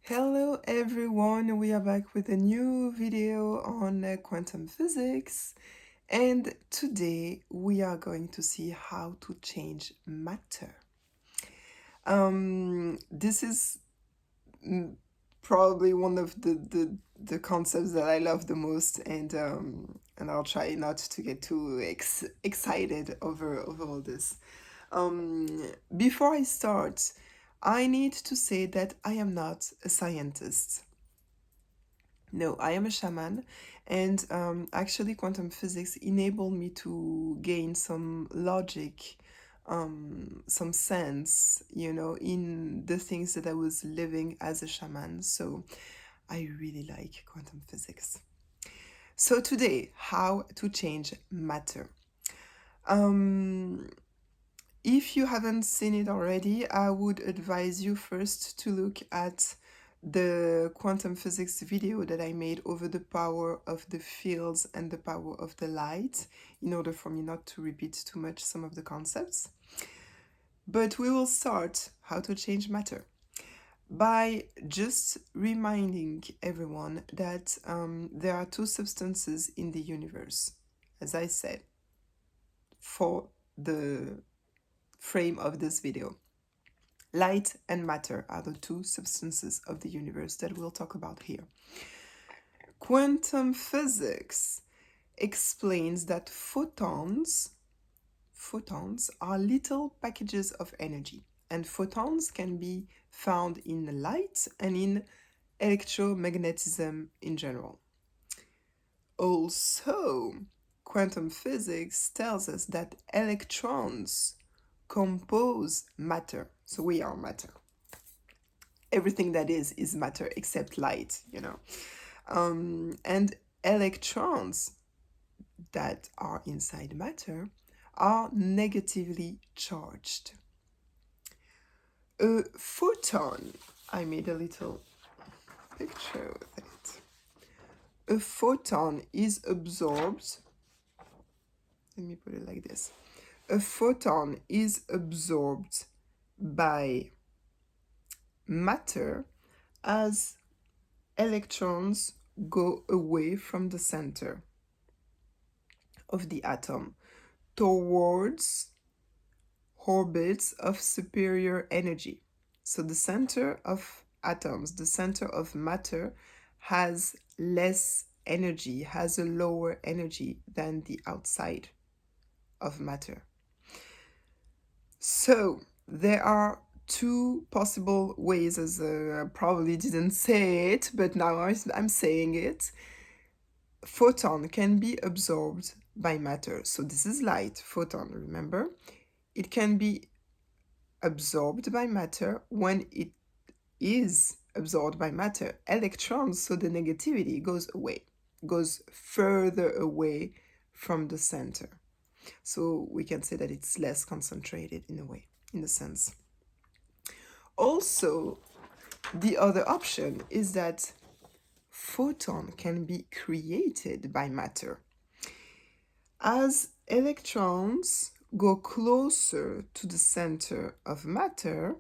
Hello everyone, we are back with a new video on quantum physics, and today we are going to see how to change matter. This is mm, probably one of the concepts that I love the most, and I'll try not to get too excited over all this. Before I start, I need to say that I am not a scientist. No, I am a shaman, and actually, quantum physics enabled me to gain some logic, some sense, in the things that I was living as a shaman. So I really like quantum physics. So today, how to change matter. Um, if you haven't seen it already, I would advise you first to look at the quantum physics video that I made over the power of the fields and the power of the light, in order for me not to repeat too much some of the concepts. But we will start how to change matter by just reminding everyone that there are two substances in the universe, as I said, for the frame of this video. Light and matter are the two substances of the universe that we'll talk about here. Quantum physics explains that photons are little packages of energy, and photons can be found in light and in electromagnetism in general. Also, quantum physics tells us that electrons compose matter. So we are matter. Everything that is matter except light. And electrons that are inside matter are negatively charged. A photon, I made a little picture with it. A photon is absorbed. Let me put it like this. A photon is absorbed by matter as electrons go away from the center of the atom towards orbits of superior energy. So the center of atoms, the center of matter, has less energy, has a lower energy than the outside of matter. So there are two possible ways, as I probably didn't say it, but now I'm saying it. Photon can be absorbed by matter. So this is light, photon, remember? It can be absorbed by matter. When it is absorbed by matter, electrons, so the negativity goes away, goes further away from the center. So we can say that it's less concentrated in a way, in a sense. Also, the other option is that photon can be created by matter. As electrons go closer to the center of matter,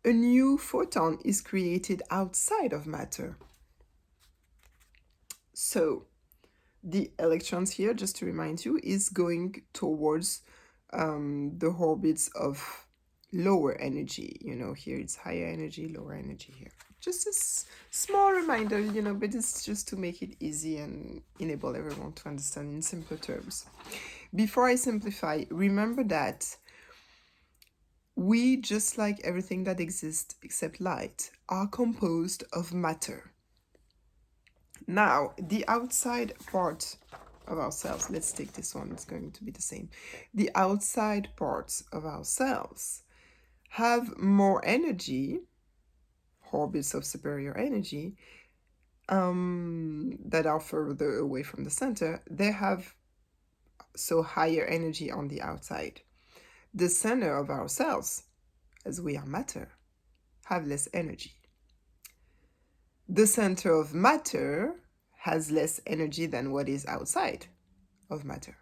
a new photon is created outside of matter. So the electrons here, just to remind you, is going towards the orbits of lower energy. Here it's higher energy, lower energy here. Just a small reminder, but it's just to make it easy and enable everyone to understand in simpler terms. Before I simplify, remember that we, just like everything that exists except light, are composed of matter. Now, the outside part of our cells, let's take this one, it's going to be the same. The outside parts of our cells have more energy, orbits of superior energy, that are further away from the center. They have so higher energy on the outside. The center of our cells, as we are matter, have less energy. The center of matter has less energy than what is outside of matter.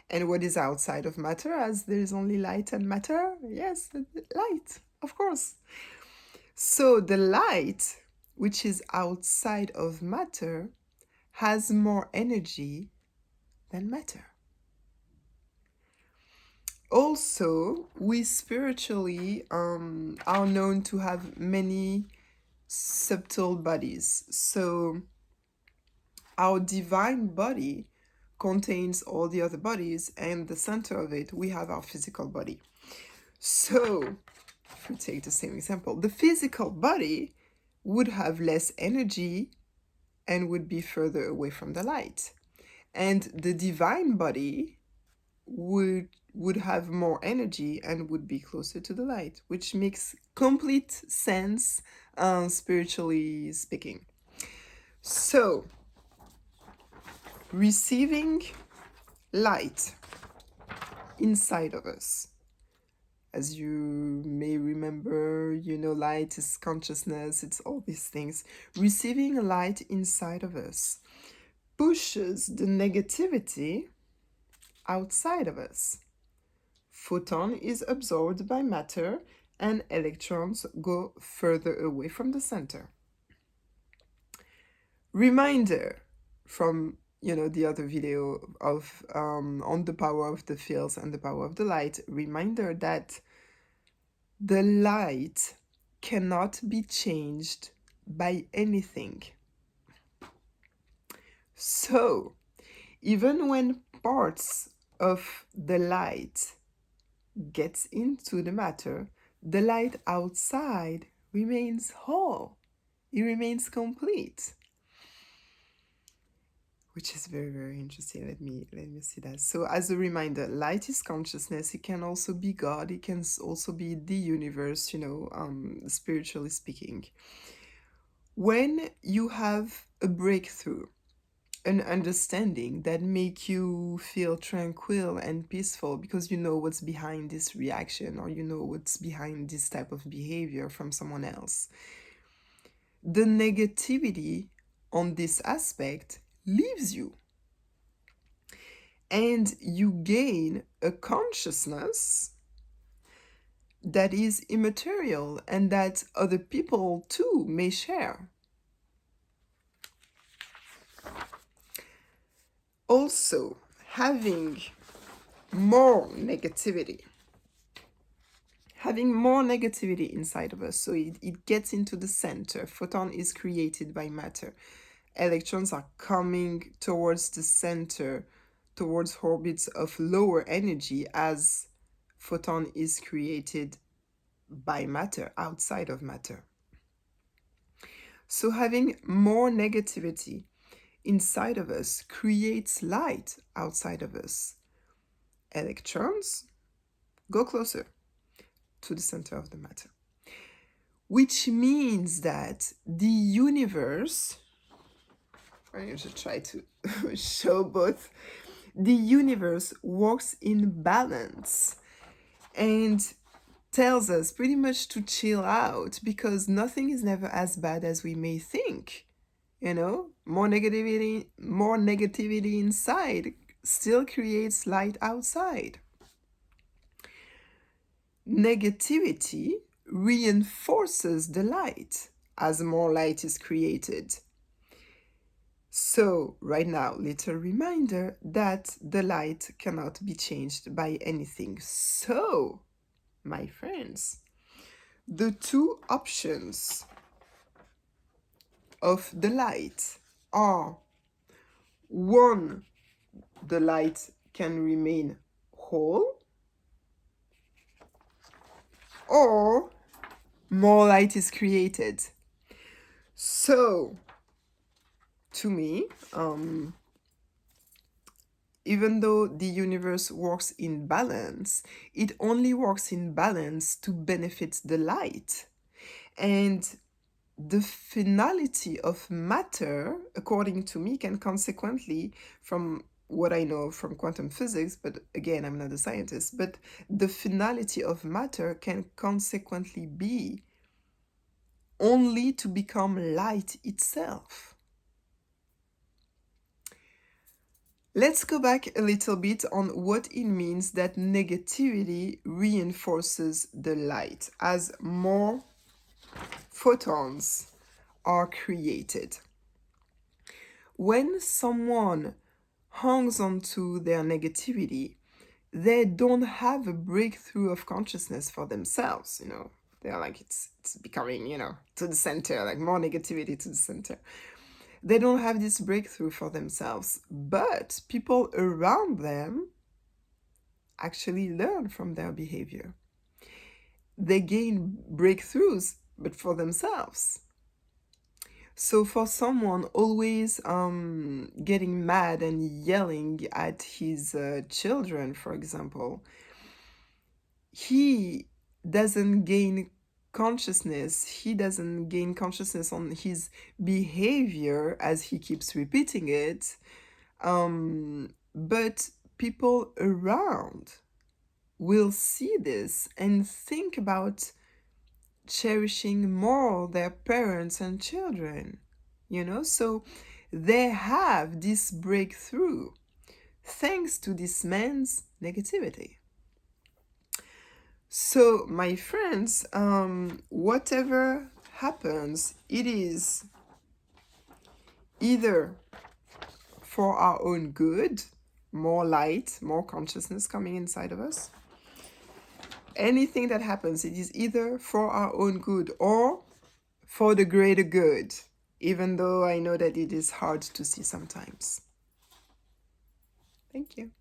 And what is outside of matter, as there is only light and matter? Yes, light, of course. So the light, which is outside of matter, has more energy than matter. Also, we spiritually are known to have many subtle bodies. So our divine body contains all the other bodies, and the center of it, we have our physical body. So, if we take the same example, the physical body would have less energy and would be further away from the light. And the divine body would have more energy and would be closer to the light, which makes complete sense, spiritually speaking. So, receiving light inside of us. As you may remember, light is consciousness, it's all these things. Receiving light inside of us pushes the negativity outside of us. Photon is absorbed by matter and electrons go further away from the center. Reminder from the other video of on the power of the fields and the power of the light. Reminder that the light cannot be changed by anything. So even when parts of the light gets into the matter, the light outside remains whole. It remains complete. Which is very, very interesting. Let me see that. So as a reminder, light is consciousness. It can also be God. It can also be the universe, spiritually speaking. When you have a breakthrough, an understanding that make you feel tranquil and peaceful because you know what's behind this reaction, or you know what's behind this type of behavior from someone else, the negativity on this aspect leaves you, and you gain a consciousness that is immaterial and that other people too may share. Also, having more negativity inside of us, so it gets into the center. Photon is created by matter. Electrons are coming towards the center, towards orbits of lower energy, as photon is created by matter, outside of matter. So having more negativity inside of us creates light outside of us. Electrons go closer to the center of the matter, which means that the universe, I'm going to try to show both, the universe works in balance and tells us pretty much to chill out, because nothing is never as bad as we may think. More negativity inside still creates light outside. Negativity reinforces the light as more light is created. So right now, little reminder that the light cannot be changed by anything. So, my friends, the two options of the light are: one, the light can remain whole, or more light is created. So, to me, even though the universe works in balance, it only works in balance to benefit the light. And the finality of matter, according to me, can consequently, from what I know from quantum physics, but again, I'm not a scientist, but the finality of matter can consequently be only to become light itself. Let's go back a little bit on what it means that negativity reinforces the light. As more photons are created. When someone hangs on to their negativity, they don't have a breakthrough of consciousness for themselves, you know. They're like, it's becoming, you know, to the center, like more negativity to the center. They don't have this breakthrough for themselves, but people around them actually learn from their behavior. They gain breakthroughs, but for themselves. So for someone always getting mad and yelling at his children, for example, he doesn't gain consciousness. He doesn't gain consciousness on his behavior as he keeps repeating it. But people around will see this and think about cherishing more their parents and children, you know? So they have this breakthrough thanks to this man's negativity. So, my friends, whatever happens, it is either for our own good, more light, more consciousness coming inside of us. Anything that happens, it is either for our own good or for the greater good, even though I know that it is hard to see sometimes. Thank you.